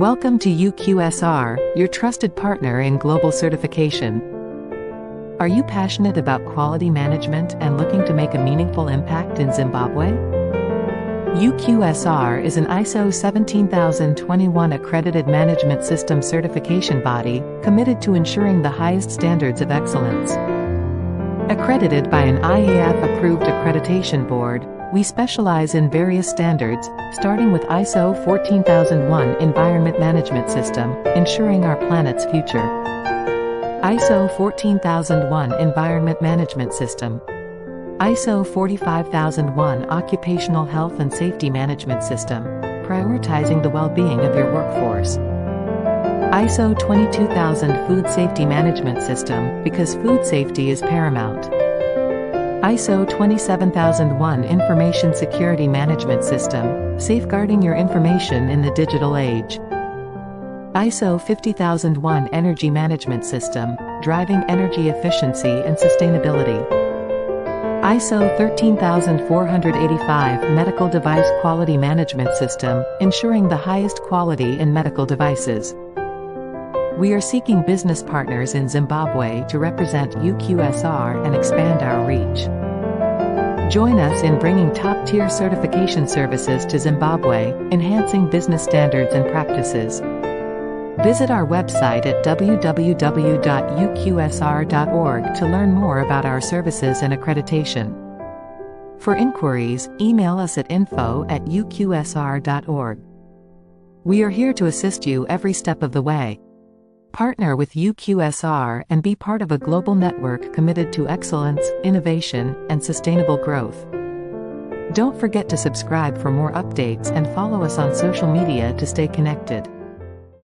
Welcome to UQSR, your trusted partner in global certification. Are you passionate about quality management and looking to make a meaningful impact in Zimbabwe? UQSR is an ISO 17021 accredited management system certification body, committed to ensuring the highest standards of excellence. Accredited by an IAF-approved accreditation board, we specialize in various standards, starting with ISO 14001 Environment Management System, ensuring our planet's future. ISO 14001 Environment Management System. ISO 45001 Occupational Health and Safety Management System, prioritizing the well-being of your workforce. ISO 22000 Food Safety Management System, because food safety is paramount. ISO 27001 Information Security Management System, safeguarding your information in the digital age. ISO 50001 Energy Management System, driving energy efficiency and sustainability. ISO 13485 Medical Device Quality Management System, ensuring the highest quality in medical devices. We are seeking business partners in Zimbabwe to represent UQSR and expand our reach. Join us in bringing top-tier certification services to Zimbabwe, enhancing business standards and practices. Visit our website at www.uqsr.org to learn more about our services and accreditation. For inquiries, email us at info@uqsr.org. We are here to assist you every step of the way. Partner with UQSR and be part of a global network committed to excellence, innovation, and sustainable growth. Don't forget to subscribe for more updates and follow us on social media to stay connected.